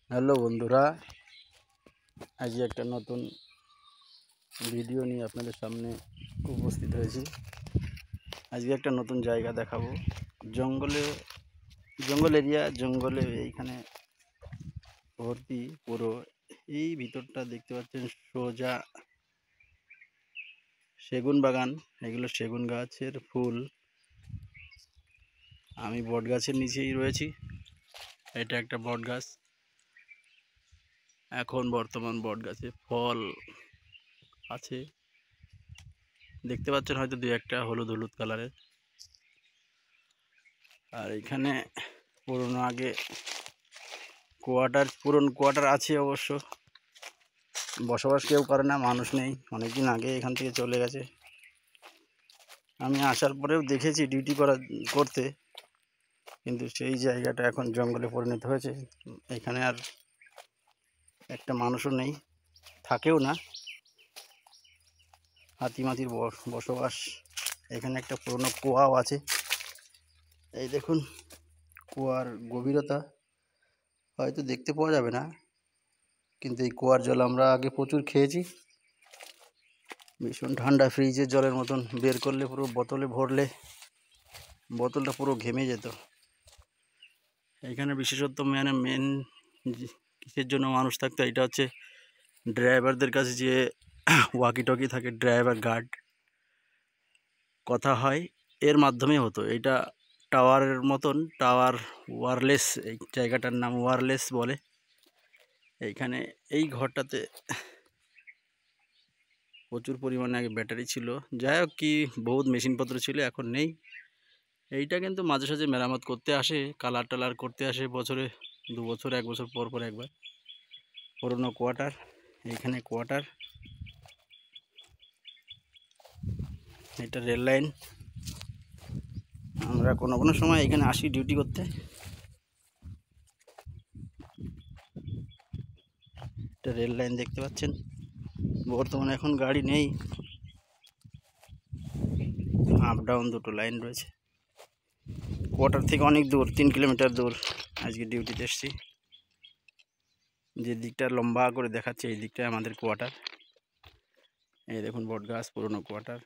Hello বন্ধুরা, আজকে একটা নতুন ভিডিও নিয়ে আপনাদের সামনে উপস্থিত হয়েছি। আজকে একটা নতুন জায়গা দেখাবো। জঙ্গল এরিয়া, জঙ্গলে এইখানে ভর্তি পুরো। এই ভিতরটা দেখতে পাচ্ছেন, সোজা সেগুন বাগান। এগুলো সেগুন গাছের ফুল। আমি বট গাছের নিচেই রয়েছি। এটা একটা বট গাছ। এখন বর্তমান বট গাছে ফল আছে, দেখতে পাচ্ছেন হয়তো দুই একটা হলুদ হলুদ কালারের। আর এখানে পুরনো আগে পুরনো কোয়ার্টার আছে অবশ্য, বসবাস কেউ করে না, মানুষ নেই, অনেকদিন আগে এখান থেকে চলে গেছে। আমি আসার পরেও দেখেছি ডিউটি করতে, কিন্তু সেই জায়গাটা এখন জঙ্গলে পরিণত হয়েছে। এখানে আর একটা মানুষও নেই, থাকেও না। হাতিমাতির বসবাস। এখানে একটা পুরনো কুয়াও আছে। এই দেখুন, কুয়ার গভীরতা হয়তো দেখতে পাওয়া যাবে না, কিন্তু এই কুয়ার জল আমরা আগে প্রচুর খেয়েছি। ভীষণ ঠান্ডা, ফ্রিজের জলের মতন। বের করলে পুরো বোতলে ভরলে বোতলটা পুরো ঘেমে যেত। এখানে বিশেষত মেন কিসের জন্য মানুষ থাকতো, এটা হচ্ছে ড্রাইভারদের কাছে যে ওয়াকি টকি থাকে, ড্রাইভার গার্ড, কথা হয় এর মাধ্যমে হতো। এটা টাওয়ারের মতন, টাওয়ার ওয়্যারলেস, এই জায়গাটার নাম ওয়্যারলেস বলে। এইখানে এই ঘরটাতে প্রচুর পরিমাণে আগে ব্যাটারি ছিল, যাই হোক কি বহুত মেশিনপত্র ছিল, এখন নেই। এইটা কিন্তু মাঝে সাঝে মেরামত করতে আসে, কালার টালার করতে আসে, বছরে 2 বছর 1 বছর পর পর একবার। পুরনো কোয়ার্টার, এইখানে কোয়ার্টার। এটা রেল লাইন। আমরা কোনো কোনো সময় এখানে আসি ডিউটি করতে। এটা রেল লাইন দেখতে পাচ্ছেন। বর্তমানে এখন গাড়ি নেই, আপ ডাউন দুটো লাইন রয়েছে। কোয়ার্টার থেকে অনেক দূর, 3 কিলোমিটার দূর। আজকে ডিউটিতে এসেছি। যে দিকটা লম্বা করে দেখাচ্ছে, এই দিকটায় আমাদের কোয়ার্টার। এই দেখুন বট গাছ, পুরনো কোয়ার্টার।